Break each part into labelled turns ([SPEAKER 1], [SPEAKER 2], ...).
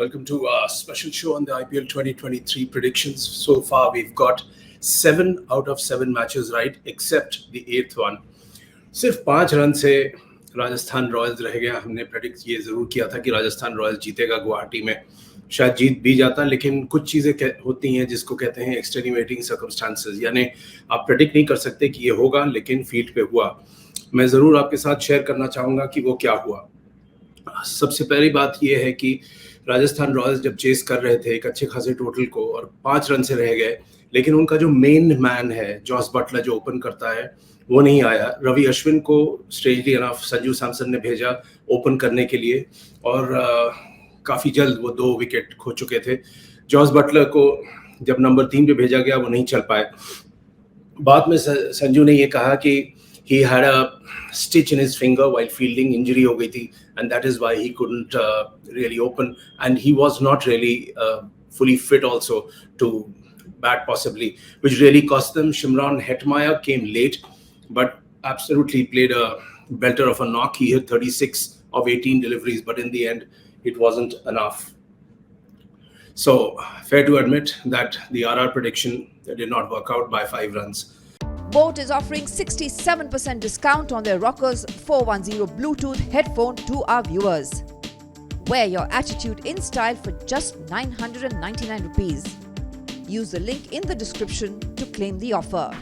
[SPEAKER 1] welcome to a special show on the IPL 2023 predictions. So far, we've got 7 out of 7 matches right, except the 8th one. सिर्फ 5 run से Rajasthan Royals रह गया. हमने predict ये जरूर किया था कि राजस्थान रॉयल्स जीतेगा गुवाहाटी में. शायद जीत भी जाता, लेकिन कुछ चीज़ें होती हैं जिसको कहते हैं एक्सटेन्यूएटिंग सर्कमस्टांसेस, यानी आप प्रेडिक्ट नहीं कर सकते कि ये होगा, लेकिन फील्ड पे हुआ. मैं ज़रूर आपके साथ शेयर करना चाहूँगा कि वो क्या हुआ. सबसे पहली बात ये है कि राजस्थान रॉयल्स जब चेस कर रहे थे एक अच्छे खासे टोटल को और 5 रन से रह गए, लेकिन उनका जो मेन मैन है जॉस बटलर जो ओपन करता है वो नहीं आया. रवि अश्विन को स्ट्रेंजली इनफ संजू सैमसन ने भेजा ओपन करने के लिए और काफ़ी जल्द वो 2 विकेट खो चुके थे. जॉस बटलर को जब नंबर 3 पे भेजा गया वो नहीं चल पाए. बाद में संजू ने ये कहा कि he had a stitch in his finger while fielding, injury हो गई थी, and that is why he couldn't really open, and he was not really fully fit also to bat possibly, which really cost them. Shimron Hetmyer came late, but absolutely played a belter of a knock. He hit 36 of 18 deliveries, but in the end, it wasn't enough. So, fair to admit that the RR prediction did not work out by 5 runs.
[SPEAKER 2] Boat is offering 67% discount on their Rockers 410 Bluetooth headphone to our viewers. Wear your attitude in style for just 999 rupees. Use the link in the description to claim the offer.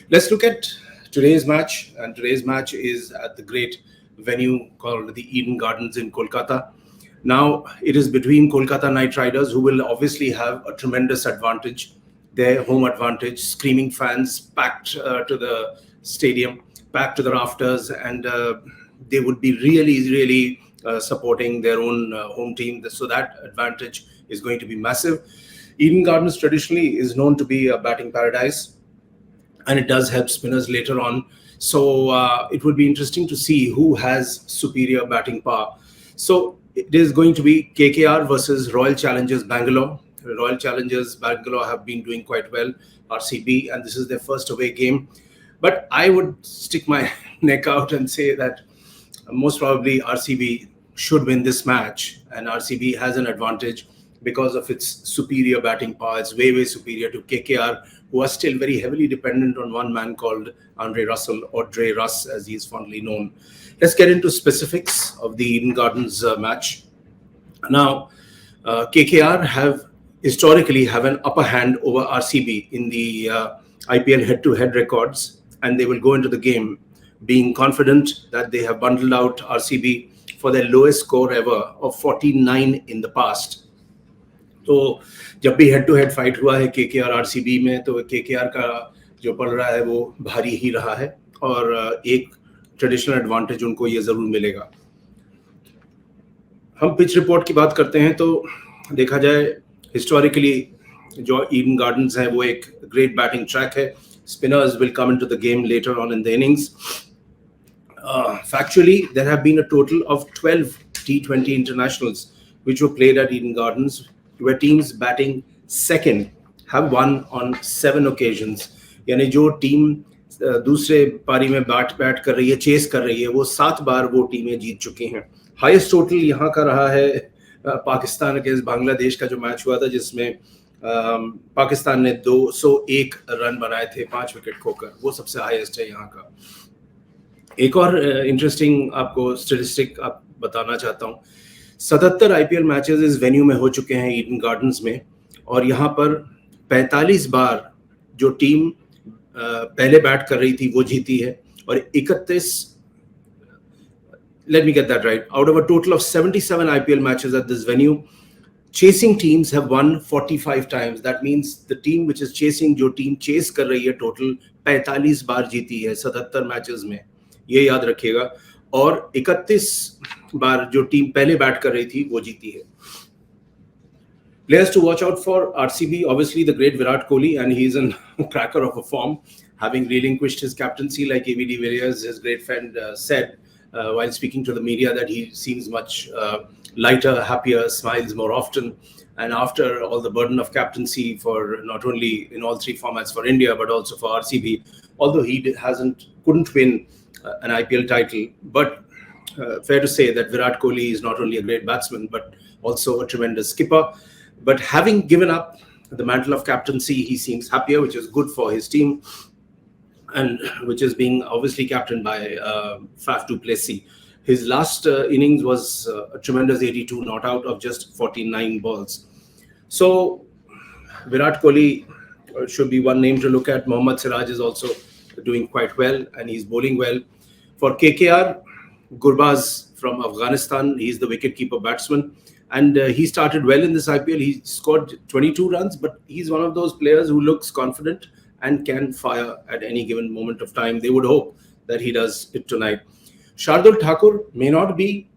[SPEAKER 1] Let's look at today's match, and today's match is at the great venue called the Eden Gardens in Kolkata. Now, it is between Kolkata Knight Riders, who will obviously have a tremendous advantage. Their home advantage, screaming fans packed to the stadium, packed to the rafters, and they would be really supporting their own home team. So that advantage is going to be massive. Eden Gardens traditionally is known to be a batting paradise, and it does help spinners later on. So it would be interesting to see who has superior batting power. So it is going to be KKR versus Royal Challengers Bangalore. Royal Challengers Bangalore have been doing quite well, RCB, and this is their first away game. But I would stick my neck out and say that most probably RCB should win this match, and RCB has an advantage because of its superior batting power. It's way superior to KKR, who are still very heavily dependent on one man called Andre Russell, or Dre Russ as he is fondly known. Let's get into specifics of the Eden Gardens match. Now, KKR historically have an upper hand over RCB in the IPL head-to-head records, and they will go into the game being confident that they have bundled out RCB for their lowest score ever of 49 in the past. तो जब भी head-to-head fight हुआ है KKR RCB में, तो KKR का जो पड़ रहा है वो भारी ही रहा है, और एक ट्रेडिशनल एडवांटेज उनको ये जरूर मिलेगा. हम पिच रिपोर्ट की बात करते हैं तो देखा जाए हिस्टोरिकली जो ईडन गार्डन्स है वो एक ग्रेट बैटिंग ट्रैक है. Spinners will come into the game later on in the innings. Factually, there have been a total of 12 T20 internationals which were played at Eden Gardens, where teams batting second have won on 7 occasions. यानी जो team दूसरे पारी में bat कर रही है, chess कर रही है, वो 7 बार वो टीमें जीत चुकी हैं. हाईएस्ट टोटल यहाँ का रहा है पाकिस्तान अगेंस्ट बांग्लादेश का जो मैच हुआ था, जिसमें पाकिस्तान ने 201 रन बनाए थे 5 विकेट खोकर. वो सबसे हाईएस्ट है यहाँ का. एक और इंटरेस्टिंग आपको स्टैटिस्टिक आप बताना चाहता हूँ. 77 आईपीएल मैचेस इस वेन्यू में हो चुके हैं ईडन गार्डन्स में, और यहाँ पर 45 बार जो टीम पहले बैट कर रही थी वो जीती है, और 31, let me get that right, out of a total of 77 IPL matches at this venue, chasing teams have won 45 times. That means the team which is chasing, जो टीम चेस कर रही है, टोटल 45 बार जीती है 77 मैचेस में, ये याद रखिएगा. और 31 बार जो टीम पहले बैट कर रही थी वो जीती है. Players to watch out for RCB, obviously the great Virat Kohli, and he's a cracker of a form, having relinquished his captaincy like AB de Villiers, his great friend, said while speaking to the media, that he seems much lighter, happier, smiles more often. And after all the burden of captaincy for not only in all 3 formats for India, but also for RCB, although he couldn't win an IPL title, but fair to say that Virat Kohli is not only a great batsman, but also a tremendous skipper. But having given up the mantle of captaincy, he seems happier, which is good for his team, and which is being obviously captained by Faf du Plessis. His last innings was a tremendous 82 not out of just 49 balls. So Virat Kohli should be one name to look at. Mohammad Siraj is also doing quite well, and he's bowling well. For KKR, Gurbaz from Afghanistan, he's the wicket-keeper batsman, and he started well in this IPL. He scored 22 runs, but he's one of those players who looks confident and can fire at any given moment of time. They would hope that he does it tonight. Shardul Thakur may not be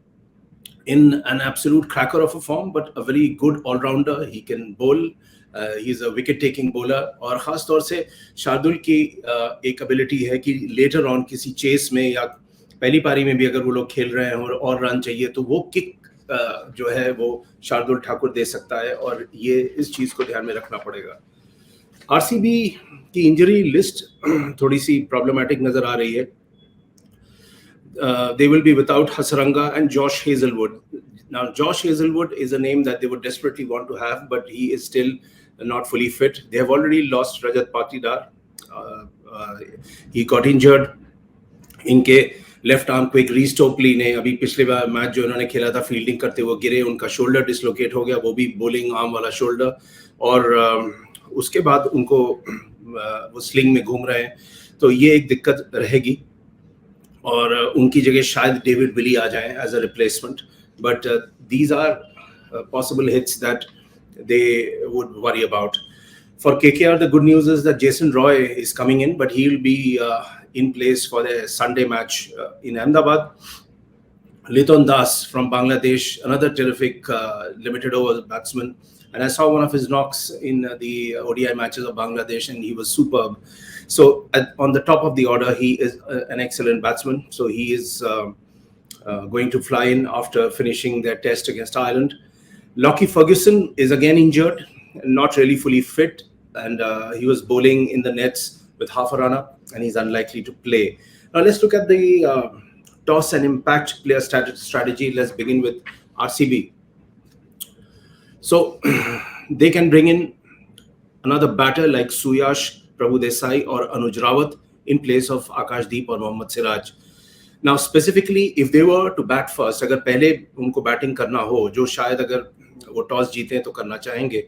[SPEAKER 1] in an absolute cracker of a form, but a very good all-rounder. He can bowl. He's a wicket-taking bowler. और ख़ास तौर से शार्दुल की एक ability है कि later on किसी chase में या पहली पारी में भी अगर वो लोग खेल रहे हैं और रन चाहिए तो वो किक जो है वो शार्दुल ठाकुर दे सकता है, और ये इस चीज़ को ध्यान में रखना पड़ेगा. आरसीबी की इंजरी लिस्ट थोड़ी सी प्रॉब्लमेटिक नजर आ रही है. They will be without Hasaranga and Josh Hazelwood. Now, Josh Hazelwood is a name that they would desperately want to have, but he is still not fully fit. They have already lost Rajat Patidar. He got injured. इनके left arm को एक रीस्टोकली ने अभी पिछले बार match जो इन्होंने खेला था फील्डिंग करते हुए गिरे, उनका शोल्डर डिसलोकेट हो गया, वो भी बॉलिंग आर्म वाला शोल्डर, और उसके बाद उनको वो स्लिंग में घूम रहे हैं, तो ये एक दिक्कत रहेगी. और उनकी जगह शायद डेविड विली आ जाए as a replacement, but these are possible hits that they would worry about. For KKR, the good news is that Jason Roy is coming in, but he'll be in place for the Sunday match in Ahmedabad. Liton Das from Bangladesh, another terrific limited over batsman, and I saw one of his knocks in the ODI matches of Bangladesh, and he was superb. So on the top of the order, he is an excellent batsman. So he is going to fly in after finishing their test against Ireland. Lockie Ferguson is again injured, not really fully fit, and he was bowling in the nets with half a run up, and he's unlikely to play. Now let's look at the toss and impact player strategy. Let's begin with RCB. So they can bring in another batter like Suyash, Prabhu Desai or Anuj Rawat in place of Akashdeep or Mohammad Siraj. Now specifically, if they were to bat first, अगर पहले उनको batting करना हो, जो शायद अगर वो toss जीते तो करना चाहेंगे,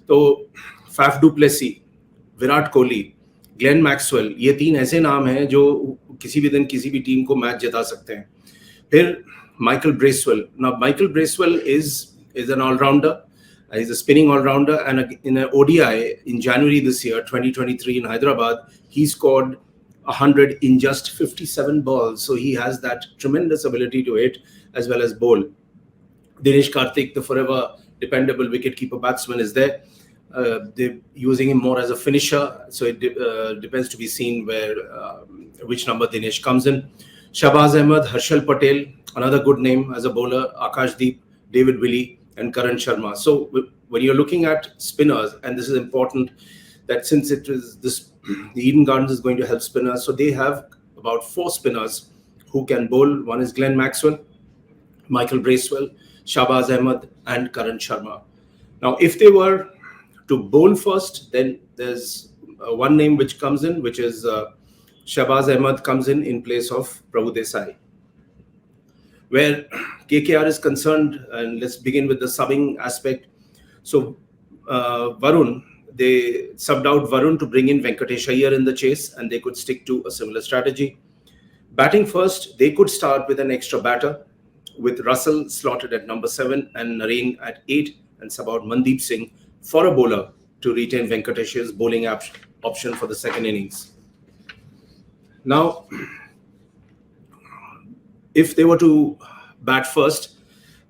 [SPEAKER 1] तो Faf du Plessis, Virat Kohli, Glenn Maxwell, ये तीन ऐसे नाम हैं जो किसी भी दिन किसी भी टीम को मैच जिता सकते हैं. फिर Michael Bracewell. Now Michael Bracewell is an all-rounder. He's a spinning all-rounder, and in an ODI in January this year, 2023 in Hyderabad, he scored 100 in just 57 balls. So he has that tremendous ability to hit as well as bowl. Dinesh Karthik, the forever dependable wicket-keeper batsman, is there. They're using him more as a finisher, so it depends to be seen which number Dinesh comes in. Shahbaz Ahmed, Harshal Patel, another good name as a bowler, Akashdeep, David Willey, and Karan Sharma. So when you're looking at spinners, and this is important, that since it is this, the Eden Gardens is going to help spinners, so they have about 4 spinners who can bowl. One is Glenn Maxwell, Michael Bracewell, Shahbaz Ahmed, and Karan Sharma. Now, if they were to bowl first, then there's one name which comes in, which is Shahbaz Ahmed comes in place of Prabhu Desai. Where KKR is concerned, and let's begin with the subbing aspect. So Varun, they subbed out Varun to bring in Venkatesh Iyer in the chase, and they could stick to a similar strategy. Batting first, they could start with an extra batter, with Russell slotted at number 7 and Nareen at 8, and sub out Mandeep Singh for a bowler to retain Venkatesh's bowling option for the second innings. Now, if they were to bat first,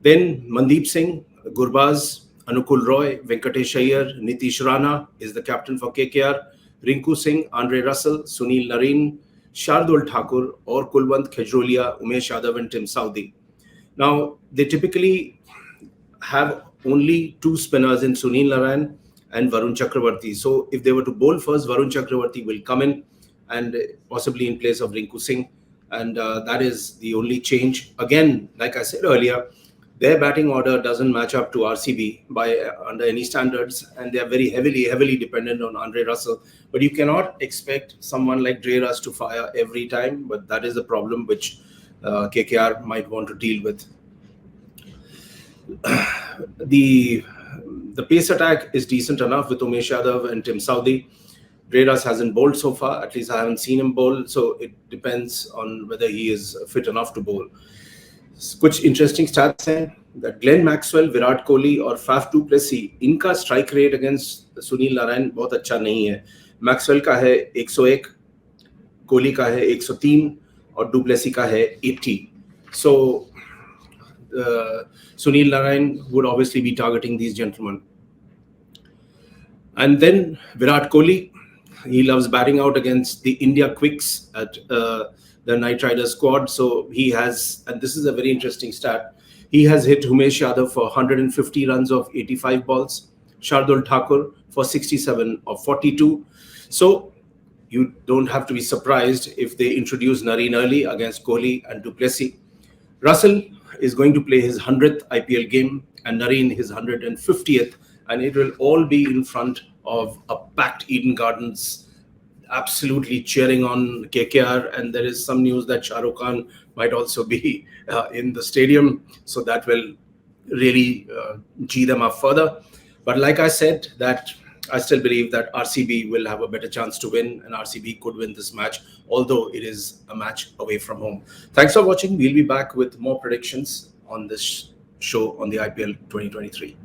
[SPEAKER 1] then Mandeep Singh, Gurbaz, Anukul Roy, Venkatesh Iyer, Nitish Rana is the captain for KKR, Rinku Singh, Andre Russell, Sunil Nareen, Shardul Thakur, or Kulwant Khejrolia, Umesh Yadav, and Tim Saudi. Now, they typically have only 2 spinners in Sunil Nareen and Varun Chakravarti. So if they were to bowl first, Varun Chakravarti will come in, and possibly in place of Rinku Singh. And that is the only change. Again, like I said earlier, Their batting order doesn't match up to RCB by under any standards, and they are very heavily dependent on Andre Russell. But you cannot expect someone like Dre Russ to fire every time. But that is the problem which KKR might want to deal with. The pace attack is decent enough with Umesh Yadav and Tim Southee. Dre Russ hasn't bowled so far. At least I haven't seen him bowl. So it depends on whether he is fit enough to bowl. कुछ interesting stats हैं that Glenn Maxwell, Virat Kohli और Faf du Plessis, इनका strike rate against Sunil Narayan बहुत अच्छा नहीं है. Maxwell का है 101, कोहली का है 103 और डू प्लेसी का है 80. So Sunil Narayan would obviously be targeting these gentlemen. And then Virat Kohli, he loves batting out against the India Quicks at the Knight Riders squad. So he has, and this is a very interesting stat, he has hit Umesh Yadav for 150 runs of 85 balls, Shardul Thakur for 67 of 42. So you don't have to be surprised if they introduce Nareen early against Kohli and du Plessis. Russell is going to play his 100th IPL game and Nareen his 150th, and it will all be in front of a packed Eden Gardens, absolutely cheering on KKR. And there is some news that Shah Rukh Khan might also be in the stadium, so that will really gee them up further. But like I said, that I still believe that RCB will have a better chance to win, and RCB could win this match, although it is a match away from home. Thanks for watching. We'll be back with more predictions on this show on the IPL 2023.